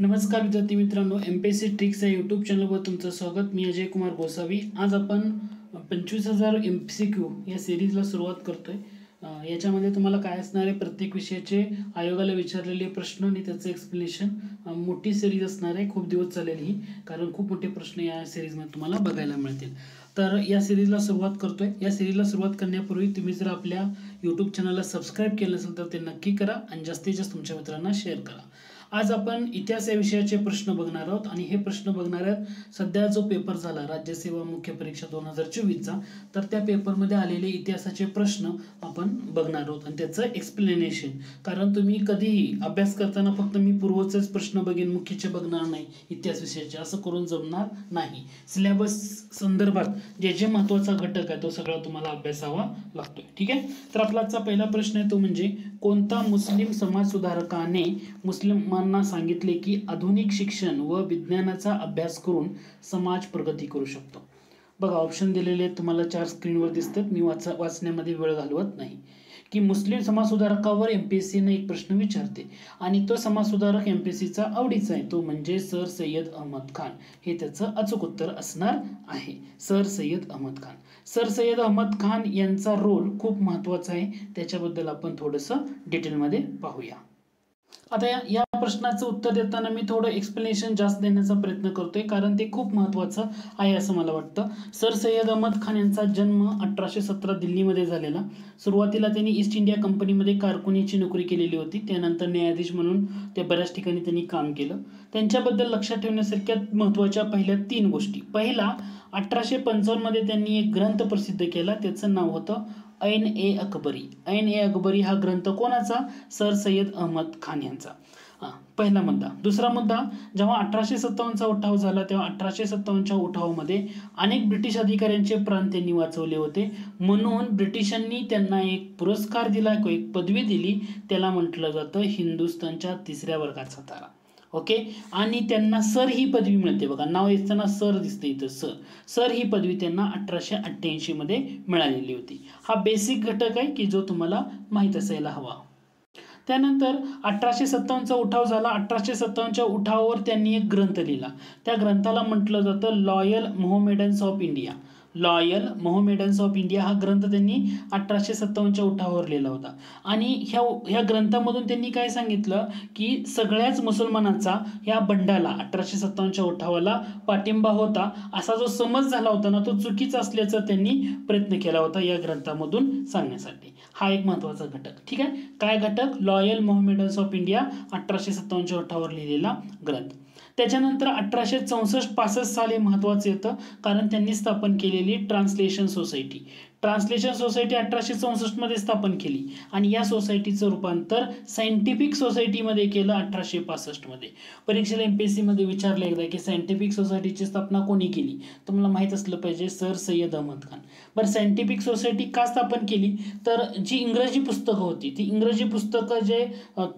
नमस्कार विद्यार्थी मित्रांनो, एमपीएससी ट्रिक्स या यूट्यूब चॅनलवर तुमचं स्वागत. मी अजय कुमार गोसावी. आज आपण 25,000 MCQ या सिरीजला सुरुवात करतोय. याच्यामध्ये तुम्हाला काय असणार आहे, प्रत्येक विषयाचे आयोगाला विचारलेले प्रश्न आणि त्याचं एक्सप्लेनेशन. मोठी सिरीज असणार आहे, खूप दिवस चालेल ही, कारण खूप मोठे प्रश्न या सिरीजमध्ये तुम्हाला बघायला मिळतील. तर या सिरीजला सुरुवात करतोय. या सिरीजला सुरुवात करण्यापूर्वी तुम्ही जर आपल्या यूट्यूब चॅनलला सबस्क्राईब केलं असेल तर ते नक्की करा आणि जास्तीत जास्त तुमच्या मित्रांना शेअर करा. आज आपण इतिहास या विषयाचे प्रश्न बघणार आहोत आणि हे प्रश्न बघणार आहेत सध्या जो पेपर झाला राज्यसेवा मुख्य परीक्षा 2024चा, तर त्या पेपरमध्ये आलेले इतिहासाचे प्रश्न आपण बघणार आहोत आणि त्याचं एक्सप्लेनेशन. कारण तुम्ही कधीही अभ्यास करताना फक्त मी पूर्वचेच प्रश्न बघेन, मुख्यचे बघणार नाही इतिहास विषयाचे, असं करून जमणार नाही. सिलेबस संदर्भात जे जे महत्त्वाचा घटक आहे तो सगळा तुम्हाला अभ्यासावा लागतोय. ठीक आहे. तर आपला आजचा पहिला प्रश्न आहे तो म्हणजे, कोणता मुस्लिम समाज सुधारकाने मुस्लिमांना सांगितले की आधुनिक शिक्षण व विज्ञानाचा अभ्यास करून समाज प्रगती करू शकतो? बघा, ऑप्शन दिलेले तुम्हाला 4 स्क्रीनवर दिसतात. मी वाचण्यामध्ये वेळ घालवत नाही. की मुस्लिम समाज सुधारकावर एमपीएससीने एक प्रश्न विचारते आणि तो समाज सुधारक एमपीएससीचा आवडीचा आहे, तो म्हणजे सर सय्यद अहमद खान. हे त्याचं अचूक उत्तर असणार आहे, सर सय्यद अहमद खान. सर सय्यद अहमद खान यांचा रोल खूप महत्त्वाचा आहे, त्याच्याबद्दल आपण थोडंसं डिटेलमध्ये पाहूया. आता या प्रश्नाचं उत्तर देताना मी थोडं एक्सप्लेनेशन जास्त देण्याचा प्रयत्न करतोय, कारण ते खूप महत्त्वाचं आहे असं मला वाटतं. सर सय्यद अहमद खान यांचा जन्म 1817 दिल्लीमध्ये झालेला. सुरुवातीला त्यांनी ईस्ट इंडिया कंपनीमध्ये कारकुनीची नोकरी केलेली होती. त्यानंतर न्यायाधीश म्हणून ते बऱ्याच ठिकाणी त्यांनी काम केलं. त्यांच्याबद्दल लक्षात ठेवण्यासारख्या महत्त्वाच्या पहिल्या 3 गोष्टी. पहिला, 1855 मध्ये त्यांनी एक ग्रंथ प्रसिद्ध केला, त्याचं नाव होतं ऐन-ए-अकबरी. ऐन-ए-अकबरी हा ग्रंथ कोणाचा? सर सय्यद अहमद खान यांचा. पहिला मुद्दा. दुसरा मुद्दा, जेव्हा 1857चा उठाव झाला तेव्हा 1857च्या उठावामध्ये अनेक ब्रिटिश अधिकाऱ्यांचे प्राण त्यांनी वाचवले होते, म्हणून ब्रिटिशांनी त्यांना एक पुरस्कार दिला, एक पदवी दिली, त्याला म्हटलं जातं हिंदुस्थानच्या 3ऱ्या वर्गाचा तारा. ओके. आणि त्यांना सर ही पदवी मिळते. बघा, नाव येताना सर दिसते इथं, सर ही पदवी त्यांना 1888 मध्ये मिळालेली होती. हा बेसिक घटक आहे की जो तुम्हाला माहित असायला हवा. त्यानंतर 1857चा उठाव झाला. 1857च्या उठावावर त्यांनी एक ग्रंथ लिहिला. त्या ग्रंथाला म्हटलं जातं loyal Mohammedans of India. Loyal Mohammedans of India हा ग्रंथ त्यांनी 1857च्या उठावावर लिहिला होता. आणि ह्या ग्रंथामधून त्यांनी काय सांगितलं की सगळ्याच मुसलमानांचा या बंडाला 1857च्या उठावाला पाठिंबा होता, असा जो समज झाला होता ना, तो चुकीचा असल्याचा त्यांनी प्रयत्न केला होता या ग्रंथामधून सांगण्यासाठी. हा एक महत्त्वाचा घटक. ठीक आहे. काय घटक? लॉयल मोहमेडन्स ऑफ इंडिया, 1857च्या उठावावर लिहिलेला ग्रंथ. त्याच्यानंतर 1864-65 साल हे महत्त्वाचं येतं, कारण त्यांनी स्थापन केलेली ट्रान्सलेशन सोसायटी. ट्रान्सलेशन सोसायटी 1864 मध्ये स्थापन केली आणि या सोसायटीचं रूपांतर सायंटिफिक सोसायटीमध्ये केलं 1865 मध्ये. परीक्षेला एमपीएससी मध्ये विचारलं एकदा की सायंटिफिक सोसायटीची स्थापना कोणी केली, तुम्हाला माहित असलं पाहिजे, सर सय्यद अहमद खान. बरं, सायंटिफिक सोसायटी का स्थापन केली, तर जी इंग्रजी पुस्तकं होती ती इंग्रजी पुस्तकं जे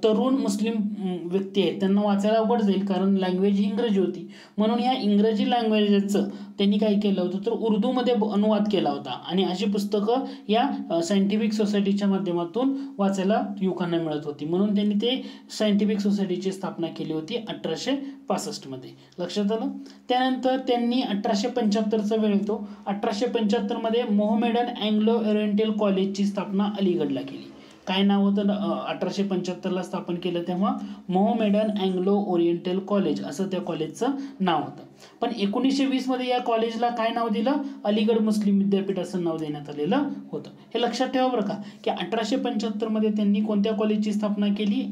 तरुण मुस्लिम व्यक्ती आहेत त्यांना वाचायला अवघड जाईल, कारण लँग्वेज ही इंग्रजी होती, म्हणून ह्या इंग्रजी लँग्वेजचं त्यांनी काय केलं होतं तर उर्दूमध्ये अनुवाद केला होता आणि अशी पुस्तकं या सायंटिफिक सोसायटीच्या माध्यमातून वाचायला युवकांना मिळत होती, म्हणून त्यांनी ते सायंटिफिक सोसायटीची स्थापना केली होती 1865 मध्ये. लक्षात आलं. त्यानंतर त्यांनी 1875चा वेळ येतो. 1875 मध्ये मोहमेडन अँग्लो ओरिएंटल कॉलेजची स्थापना अलीगडला केली. काय नाव होतं? 1875ला स्थापन केलं तेव्हा मोहमेडन अँग्लो ओरिएंटल कॉलेज असं त्या कॉलेजचं नाव होतं. पण 1920 मध्ये या कॉलेजला काय नाव दिलं? अलीगड मुस्लिम विद्यापीठ असं नाव देण्यात आलेलं होतं. हे लक्षात ठेवा बरं का, की 1875 मध्ये त्यांनी कोणत्या कॉलेजची स्थापना केली?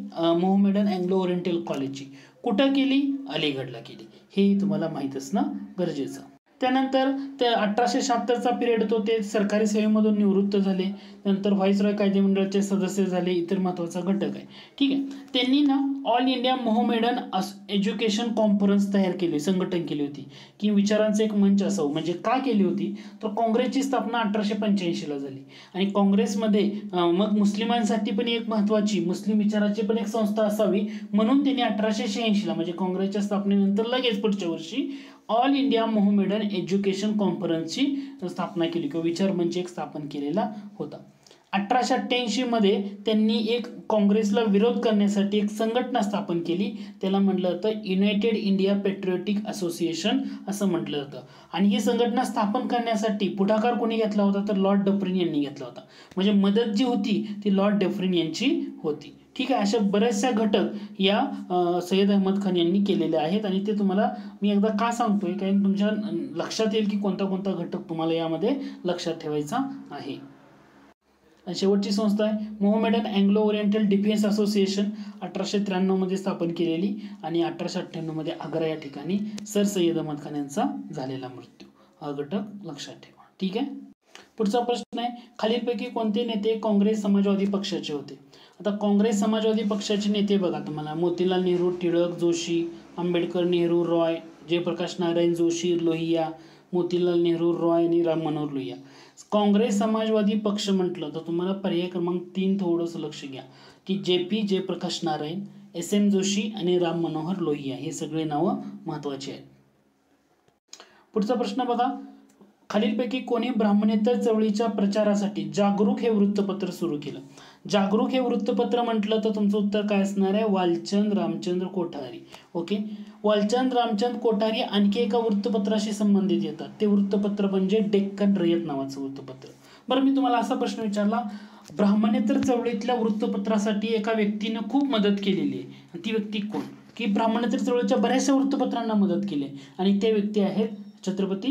मोहमेडन अँग्लो ओरिएंटल कॉलेजची. कुठं केली? अलीगडला केली. हे तुम्हाला माहित असणं गरजेचं. त्यानंतर ते 1876चा पिरियड होतो, ते सरकारी सेवेमधून निवृत्त झाले. नंतर व्हाईसरॉय कायदेमंडळाचे सदस्य झाले. इतर महत्त्वाचा घटक आहे. ठीक आहे. त्यांनी ना all India Mohammedan education conference तयार केली, संघटन केली होती की विचारांचं एक मंच असावं. म्हणजे का केली होती तर काँग्रेसची स्थापना 1885ला झाली आणि काँग्रेसमध्ये मग मुस्लिमांसाठी पण एक महत्त्वाची मुस्लिम विचाराची पण एक संस्था असावी, म्हणून त्यांनी 1886ला म्हणजे काँग्रेसच्या स्थापनेनंतर लगेच पुढच्या वर्षी ऑल इंडिया मोहमेडन एज्युकेशन कॉन्फरन्सची स्थापना केली किंवा विचार मंच एक स्थापन केलेला होता. 1888 मध्ये त्यांनी एक काँग्रेसला विरोध करण्यासाठी एक संघटना स्थापन केली, त्याला म्हटलं जातं युनायटेड इंडिया पेट्रियोटिक असोसिएशन असं म्हटलं जातं. आणि ही संघटना स्थापन करण्यासाठी पुढाकार कोणी घेतला होता तर लॉर्ड डफरिन यांनी घेतला होता. म्हणजे मदत जी होती ती लॉर्ड डफरिन यांची होती. ठीक आहे, अशा बऱ्याचशा घटक या सय्यद अहमद खान यांनी केलेले आहेत. आणि ते तुम्हाला मी एकदा का सांगतोय, कारण तुमच्या लक्षात येईल की कोणता कोणता घटक तुम्हाला यामध्ये लक्षात ठेवायचा आहे. शेवटची संस्था आहे Mohammedan Anglo oriental defence association, 1893 मध्ये स्थापन केलेली आणि 1898 मध्ये आग्रा या ठिकाणी सर सय्यद अहमद खान यांचा झालेला मृत्यू. हा घटक लक्षात ठेवा. ठीक आहे, पुढचा प्रश्न आहे खालीलपैकी कोणते नेते काँग्रेस समाजवादी पक्षाचे होते. आता काँग्रेस समाजवादी पक्षाचे नेते बघा तुम्हाला मोतीलाल नेहरू, टिळक, जोशी, आंबेडकर, नेहरू, रॉय, जयप्रकाश नारायण जोशी, लोहिया, मोतीलाल नेहरू, रॉय आणि राम मनोहर लोहिया. काँग्रेस समाजवादी पक्ष म्हटलं तर तुम्हाला पर्याय क्रमांक 3 थोडंसं लक्ष घ्या की JP जयप्रकाश नारायण, SM जोशी आणि राम मनोहर लोहिया हे सगळे नावं महत्वाची आहेत. पुढचा प्रश्न बघा खालीलपैकी कोणी ब्राह्मणेतर चळवळीच्या प्रचारासाठी जागरूक हे वृत्तपत्र सुरू केलं. जागरूक हे वृत्तपत्र म्हटलं तर तुमचं उत्तर काय असणार आहे वालचंद रामचंद्र कोठारी. ओके, वालचंद रामचंद कोठारी आणखी एका वृत्तपत्राशी संबंधित येतात, ते वृत्तपत्र म्हणजे डेक्कन रयत नावाचं वृत्तपत्र. बरं, मी तुम्हाला असा प्रश्न विचारला, ब्राह्मणेतर चळवळीतल्या वृत्तपत्रासाठी एका व्यक्तीने खूप मदत केलेली आहे, ती व्यक्ती कोण? की ब्राह्मणेतर चळवळीच्या बऱ्याचशा वृत्तपत्रांना मदत केली आणि ते व्यक्ती आहेत छत्रपती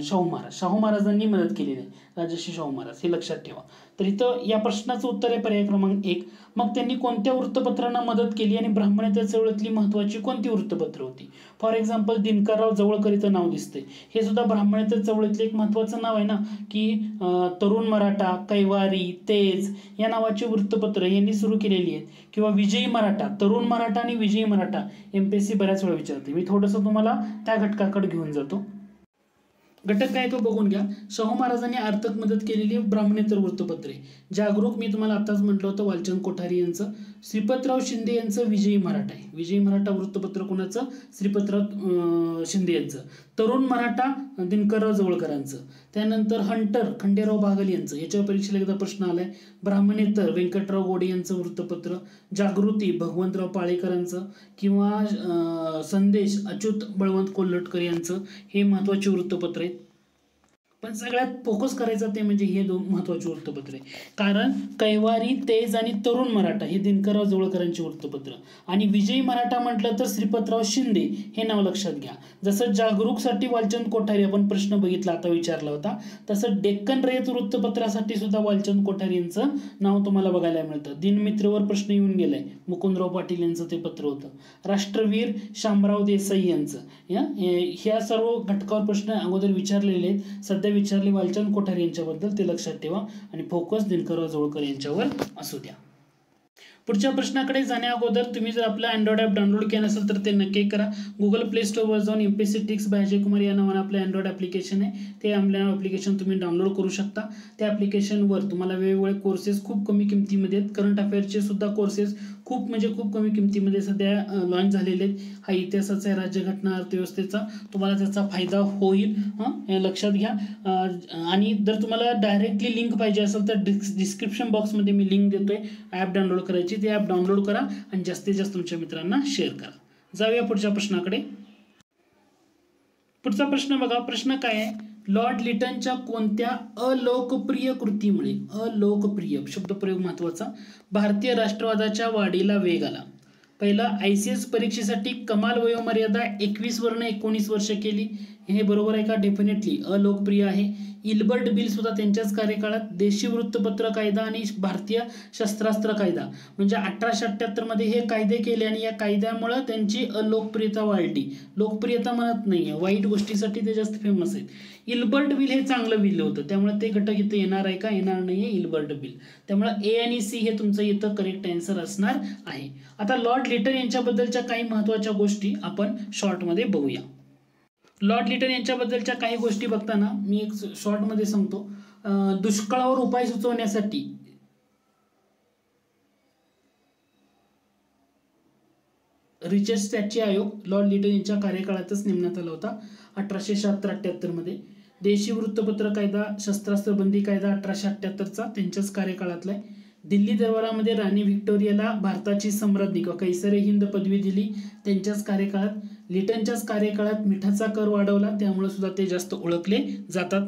शाहू महाराज. शाहू महाराजांनी मदत केलेली आहे, राजर्षी शाहू महाराज, हे लक्षात ठेवा. तर इथं या प्रश्नाचं उत्तर आहे पर्याय क्रमांक 1. मग त्यांनी कोणत्या वृत्तपत्रांना मदत केली आणि ब्राह्मणेतर चळवळीतली महत्वाची कोणती वृत्तपत्र होती? फॉर एक्झाम्पल दिनकरराव जवळकरीचं नाव दिसतंय, हे सुद्धा ब्राह्मणेतर चळवळीतलं एक महत्वाचं नाव आहे ना, की तरुण मराठा, कैवारी, तेज या नावाची वृत्तपत्र यांनी सुरू केलेली आहेत. किंवा विजयी मराठा, तरुण मराठा आणि विजयी मराठा MPSC बऱ्याच वेळा विचारते, मी थोडंसं तुम्हाला त्या घटकाकडे घेऊन जातो. घटक काय तो बघून घ्या. शाहू महाराजांनी आर्थिक मदत केलेली ब्राह्मणेतर वृत्तपत्रे. जागरूक मी तुम्हाला आताच म्हटलं होतं वालचंद कोठारी यांचं. श्रीपतराव शिंदे यांचं विजयी मराठा आहे. विजयी मराठा वृत्तपत्र कोणाचं? श्रीपतराव शिंदे यांचं. तरुण मराठा दिनकरराव जवळकरांचं. त्यानंतर हंटर खंडेराव बागल यांचं, याच्यावर परीक्षेला एकदा प्रश्न आलाय. ब्राह्मणेतर व्यंकटराव गोडे यांचं वृत्तपत्र. जागृती भगवंतराव पाळेकरांचं किंवा संदेश अच्युत बळवंत कोल्हटकर यांचं, हे महत्वाचे वृत्तपत्र आहेत. पण सगळ्यात फोकस करायचं ते म्हणजे हे दोन महत्वाचे वृत्तपत्र आहे, कारण कैवारी, तेज आणि तरुण मराठा हे दिनकरराव जवळकरांचे वृत्तपत्र. आणि विजयी मराठा म्हटलं तर श्रीपतराव शिंदे हे नाव लक्षात घ्या. जसं जागरूकसाठी वालचंद कोठारी आपण प्रश्न बघितला आता विचारला होता, तसं डेक्कन रयत वृत्तपत्रासाठी सुद्धा वालचंद कोठारी यांचं नाव तुम्हाला बघायला मिळतं. दिनमित्रवर प्रश्न येऊन गेलाय, मुकुंदराव पाटील यांचं ते पत्र होतं. राष्ट्रवीर शामराव देसाई यांचं, ह्या सर्व घटकावर प्रश्न अगोदर विचारलेले आहेत. सध्या विचारले वालचंद कोठारी यांच्याबद्दल, ते लक्षात ठेवा आणि फोकस दिनकरराव जवळकर यांच्यावर असू द्या. पुढच्या प्रश्नाकडे जाण्या अगोदर तुम्ही जर आपलं अँड्रॉइड ॲप डाउनलोड केलं नसेल तर ते नक्की करा. गुगल प्ले स्टोअरवर जाऊन MPSC tricks bye Ajay Kumar या नावानं आपलं अँड्रॉइड ॲप्लिकेशन आहे, ते आपल्या ॲप्लिकेशन तुम्ही डाउनलोड करू शकता. त्या ॲप्लिकेशनवर तुम्हाला वेगवेगळे कोर्सेस खूप कमी किमतीमध्ये आहेत. करंट अफेअर्सचे सुद्धा कोर्सेस खूप कमी किमतीमध्ये सध्या लॉन्च झालेले आहेत. हा इतिहासाचा आहे, राज्यघटना, अर्थव्यवस्थेचा, तुम्हाला त्याचा फायदा होईल, हे लक्षात घ्या. आणि जर तुम्हाला डायरेक्टली लिंक पाहिजे असेल तर डिस्क्रिप्शन बॉक्समध्ये मी लिंक देतोय ॲप डाउनलोड करायची, ते ॲप डाउनलोड करा आणि जास्तीत जास्त तुमच्या मित्रांना शेअर करा. जाऊया पुढच्या प्रश्नाकडे. पुढचा प्रश्न बघा, प्रश्न काय आहे? लॉर्ड लिटनच्या कोणत्या अलोकप्रिय कृतीमुळे, अलोकप्रिय शब्दप्रयोग महत्वाचा, भारतीय राष्ट्रवादाच्या वाढीला वेग आला? पहिला, ICS परीक्षेसाठी कमाल वयोमर्यादा 21 वरून 19 वर्ष केली. हे बरोबर आहे का? डेफिनेटली अलोकप्रिय आहे. इल्बर्ट बिल सुद्धा त्यांच्याच कार्यकाळात. देशी वृत्तपत्र कायदा आणि भारतीय शस्त्रास्त्र कायदा म्हणजे 1878 मध्ये हे कायदे केले आणि या कायद्यामुळे त्यांची अलोकप्रियता वाढली. लोकप्रियता म्हणत नाहीये, वाईट गोष्टीसाठी ते जास्त फेमस आहेत. इल्बर्ट बिल हे चांगलं बिल होतं, त्यामुळे ते घटक इथं येणार आहे का? येणार नाहीये इल्बर्ट बिल. त्यामुळे A आणि C हे तुमचं इथं करेक्ट आन्सर असणार आहे. आता लॉर्ड लिटन यांच्याबद्दलच्या काही महत्वाच्या गोष्टी आपण शॉर्टमध्ये बघूया. लॉर्ड लिटन यांच्याबद्दलच्या काही गोष्टी बघताना मी एक शॉर्टमध्ये सांगतो. दुष्काळावर उपाय सुचवण्यासाठी रिचर्ड स्टॅची आयोग लॉर्ड लिटन यांच्या कार्यकाळातच नेमण्यात आला होता 1876-78 मध्ये. देशी वृत्तपत्र कायदा, शस्त्रास्त्र बंदी कायदा 1878चा त्यांच्याच कार्यकाळातला आहे. दिल्ली दरबारामध्ये राणी व्हिक्टोरियाला भारताची सम्राज्ञी किंवा कैसरे हिंद पदवी दिली त्यांच्याच कार्यकाळात. लिटनच्याच कार्यकाळात मिठाचा कर वाढवला, त्यामुळे सुद्धा ते जास्त ओळखले जातात.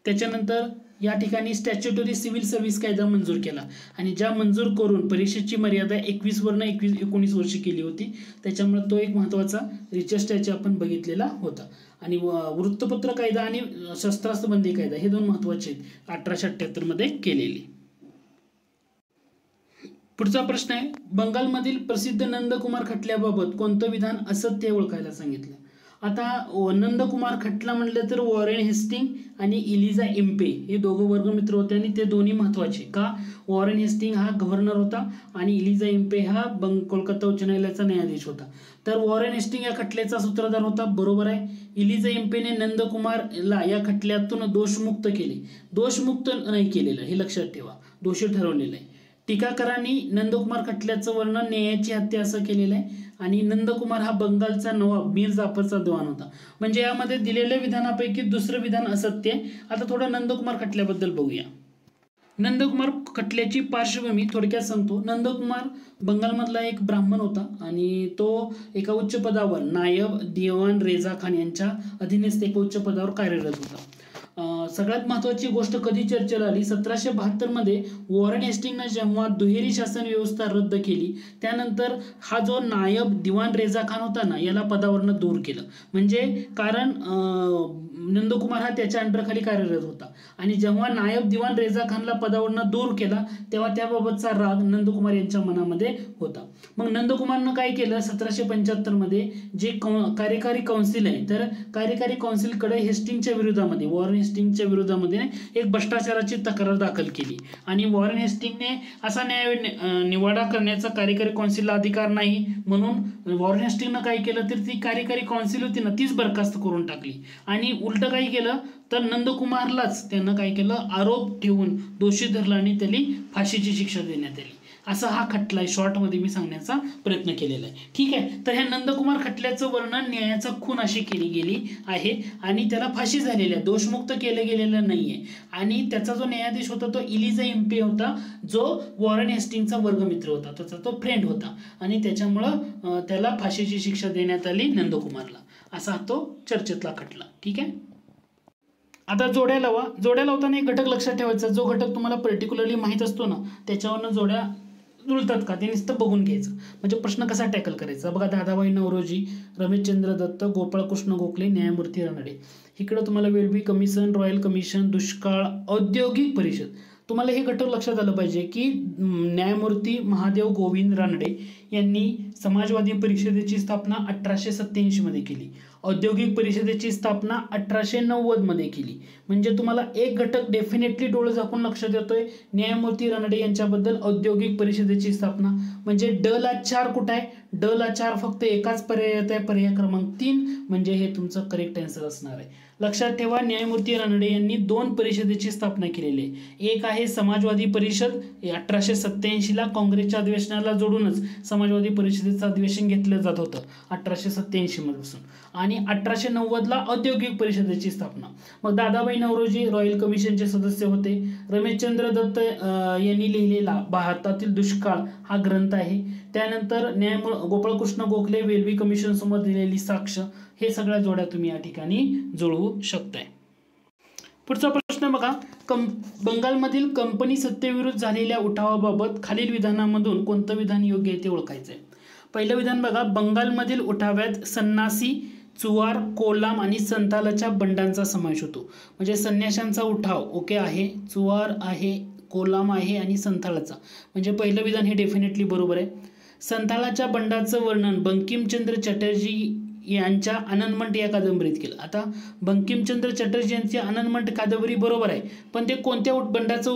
त्याच्यानंतर या ठिकाणी स्टॅच्युटरी सिव्हिल सर्व्हिस कायदा मंजूर केला आणि ज्या मंजूर करून परीक्षेची मर्यादा 21 वरून 19 वर्ष केली होती, त्याच्यामुळे तो एक महत्त्वाचा रिचेस्ट याचे आपण बघितलेला होता. आणि वृत्तपत्र कायदा आणि शस्त्रास्त्र बंदी कायदा हे दोन महत्त्वाचे आहेत 1878 मध्ये केलेले. पुढचा प्रश्न आहे, बंगालमधील प्रसिद्ध नंदकुमार खटल्याबाबत कोणतं विधान असत्य ओळखायला सांगितलं. आता नंदकुमार खटला म्हटलं तर वॉरेन हेस्टिंग आणि इलिझा एम्पे हे दोघं वर्गमित्र होते आणि ते दोन्ही महत्त्वाचे. का? वॉरेन हेस्टिंग हा गव्हर्नर होता आणि इलिझा एम्पे हा कोलकाता उच्च न्यायालयाचा न्यायाधीश होता. तर वॉरेन हेस्टिंग या खटल्याचा सूत्रधार होता, बरोबर आहे. इलिझा एम्पेने नंदकुमारला या खटल्यातून दोषमुक्त केले. दोषमुक्त नाही केलेलं, हे लक्षात ठेवा, दोषी ठरवलेलं आहे. टीकाकारांनी नंदकुमार खटल्याचं वर्णन न्यायाची हत्या असं केलेलं आहे आणि नंदकुमार हा बंगालचा नवाब मीर जाफरचा दिवाण होता. म्हणजे यामध्ये दिलेल्या विधानापैकी दुसरं विधान असत्य आहे. आता थोडं नंदकुमार खटल्याबद्दल बघूया. नंदकुमार खटल्याची पार्श्वभूमी थोडक्यात सांगतो. नंदकुमार बंगालमधला एक ब्राह्मण होता आणि तो एका उच्च पदावर नायब दिवाण रेजा खान यांच्या अधीनस्थ एका उच्च पदावर कार्यरत होता. सगळ्यात महत्त्वाची गोष्ट कधी चर्चेला आली, 1772 मध्ये वॉरेन हेस्टिंगने जेव्हा दुहेरी शासन व्यवस्था रद्द केली त्यानंतर हा जो नायब दिवाण रेजा खान होता ना, याला पदावरनं दूर केलं. म्हणजे कारण नंदकुमार हा त्याच्या अंडरखाली कार्यरत होता आणि जेव्हा नायब दिवाण रेजा खानला पदावरनं दूर केला तेव्हा त्याबाबतचा राग नंदकुमार यांच्या मनामध्ये होता. मग नंदकुमारनं काय केलं, 1775 मध्ये जे कार्यकारी काउन्सिल आहे, तर कार्यकारी काउन्सिलकडे हेस्टिंगच्या विरोधामध्ये, वॉरेन हेस्टिंगच्या विरोधामध्ये एक भ्रष्टाचाराची तक्रार दाखल केली आणि वॉरेन हेस्टिंगने असा निवाडा करण्याचा कार्यकारी काउन्सिलला अधिकार नाही म्हणून वॉरेन हेस्टिंगनं काय केलं तर ती कार्यकारी काउन्सिल होती ना, तीच बरखास्त करून टाकली आणि उलट काय केलं तर नंदकुमारलाच त्यानं काय केलं, आरोप ठेवून दोषी धरला आणि त्याला फाशीची शिक्षा देण्यात आली. असा हा खटला आहे, शॉर्टमध्ये मी सांगण्याचा प्रयत्न केलेला आहे. ठीक आहे, तर ह्या नंदकुमार खटल्याचं वर्णन न्यायाचा खून अशी केली गेली आहे आणि त्याला फाशी झालेली आहे, दोषमुक्त केलं गेलेलं नाहीये. आणि त्याचा जो न्यायाधीश होता तो इलिझा एम्पे होता, जो वॉरेन हेस्टिंगचा वर्गमित्र होता, त्याचा तो फ्रेंड होता आणि त्याच्यामुळं त्याला फाशीची शिक्षा देण्यात आली नंदकुमारला. असा तो चर्चेतला खटला. ठीक आहे, आता जोड्या लावा. जोड्या लावताना एक घटक लक्षात ठेवायचा, जो घटक तुम्हाला पर्टिक्युलरली माहीत असतो ना त्याच्यावरनं जोड्या जुळतात का ते नुसतं बघून घ्यायचं, म्हणजे प्रश्न कसा टॅकल करायचा. बघा, दादाभाई नौरोजी, रमेशचंद्र दत्त, गोपाळकृष्ण गोखले, न्यायमूर्ती रानडे. इकडं तुम्हाला वेल्बी कमिशन, रॉयल कमिशन, दुष्काळ, औद्योगिक परिषद. तुम्हाला हे घटक लक्षात आलं पाहिजे की न्यायमूर्ती महादेव गोविंद रानडे यांनी समाजवादी परिषदेची स्थापना 1887 मध्ये केली. औद्योगिक परिषदेची स्थापना 1890 मध्ये केली. म्हणजे तुम्हाला एक घटक डेफिनेटली डोळे झाकून लक्षात येतोय, न्यायमूर्ती रानडे यांच्याबद्दल औद्योगिक परिषदेची स्थापना. म्हणजे ड ला 4 कुठं आहे, ड ला 4 फक्त एकाच पर्याय येत आहे, पर्याय क्रमांक 3, म्हणजे हे तुमचं करेक्ट आन्सर असणार आहे. लक्षात ठेवा, न्यायमूर्ती रानडे यांनी 2 परिषदेची स्थापना केलेली आहे. एक आहे समाजवादी परिषद, 1887 ला काँग्रेसच्या अधिवेशनाला जोडूनच समाजवादी परिषदेचं अधिवेशन घेतलं जात होतं 1887 पासून, आणि 1890 ला औद्योगिक परिषदेची स्थापना. मग दादाभाई नौरोजी रॉयल कमिशनचे सदस्य होते. रमेशचंद्र दत्त यांनी लिहिलेला भारतातील दुष्काळ हा ग्रंथ आहे. त्यानंतर गोपाळकृष्ण गोखले वेल्बी कमिशन समोर दिलेली साक्ष, हे सगळ्या जोड्या तुम्ही या ठिकाणी जुळवू शकताय. पुढचा प्रश्न बघा, बंगालमधील कंपनी सत्तेविरुद्ध झालेल्या उठावाबाबत खालील विधानामधून कोणतं विधान योग्य आहे ते ओळखायचंय. पहिलं विधान बघा, बंगालमधील उठाव्यात सन्नासी, चुवार, कोलाम आणि संथालच्या बंडांचा समावेश होतो. म्हणजे संन्याशांचा उठाव ओके आहे, चुवार आहे, कोलाम आहे आणि संथालचा. म्हणजे पहिलं विधान हे डेफिनेटली बरोबर आहे. संथालाच्या बंडाचं वर्णन बंकिमचंद्र चटर्जी यांच्या आनंदमठ या कादंबरीत केलं. आता बंकिमचंद्र चटर्जी यांची आनंदमठ कादंबरी बरोबर आहे, पण ते कोणत्या बंडाचं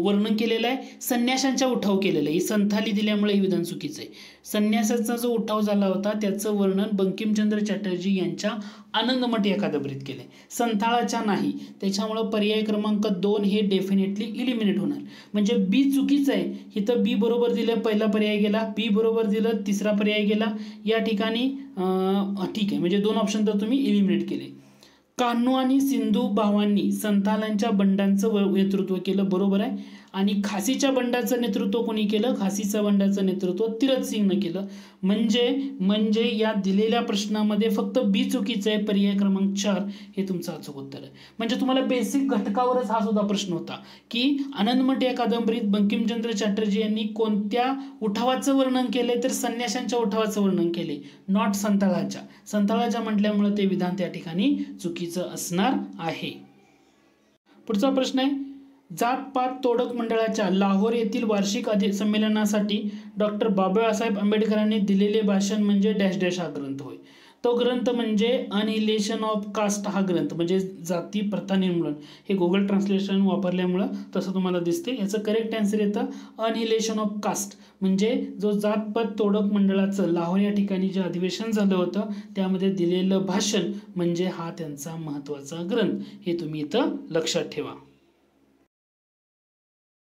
वर्णन केलेलं आहे, संन्याशांचा उठाव केलेला आहे. ही संथाली दिल्यामुळे हे विधान चुकीचं आहे. संन्यासाचा जो उठाव झाला होता त्याचं वर्णन बंकिमचंद्र चटर्जी यांच्या आनंदमठ या कादंबरीत केले, संथाळाच्या नाही. त्याच्यामुळं पर्याय क्रमांक 2 हे डेफिनेटली इलिमिनेट होणार. म्हणजे बी चुकीचं आहे, इथं बी बरोबर दिलं, पहिला पर्याय गेला, बी बरोबर दिलं, तिसरा पर्याय गेला. या ठिकाणी ठीक आहे, म्हणजे 2 ऑप्शन तर तुम्ही इलिमिनेट केले. कान्हो आणि सिंधू भावांनी संथालांच्या बंडांचं नेतृत्व केलं, बरोबर आहे. आणि खासीच्या बंडाचं नेतृत्व कोणी केलं? खासीच्या बंडाचं नेतृत्व तीरथ सिंगनं केलं. म्हणजे या दिलेल्या प्रश्नामध्ये फक्त बी चुकीचं आहे, पर्याय क्रमांक 4 हे तुमचं अचूक उत्तर आहे. म्हणजे तुम्हाला बेसिक घटकावरच हा सुद्धा प्रश्न होता की आनंदमठ या कादंबरीत बंकिमचंद्र चॅटर्जी यांनी कोणत्या उठावाचं वर्णन केले? तर संन्याशांच्या उठावाचं वर्णन केले, नॉट संथाळाच्या म्हटल्यामुळे ते विधान त्या ठिकाणी चुकीचं असणार आहे. पुढचा प्रश्न आहे, जात-पात तोडक मंडळाच्या लाहोर येथील वार्षिक संमेलनासाठी डॉक्टर बाबासाहेब आंबेडकरांनी दिलेले भाषण म्हणजे डॅश डॅश हा ग्रंथ होय. तो ग्रंथ म्हणजे अनहिलेशन ऑफ कास्ट हा ग्रंथ, म्हणजे जाती प्रथा निर्मूलन. हे गुगल ट्रान्सलेशन वापरल्यामुळं तसं तुम्हाला दिसते. याचं करेक्ट आन्सर येतं अनहिलेशन ऑफ कास्ट, म्हणजे जो जात-पात तोडक मंडळाचं लाहोर या ठिकाणी जे अधिवेशन झालं होतं त्यामध्ये दिलेलं भाषण म्हणजे हा त्यांचा महत्त्वाचा ग्रंथ. हे तुम्ही इथं लक्षात ठेवा.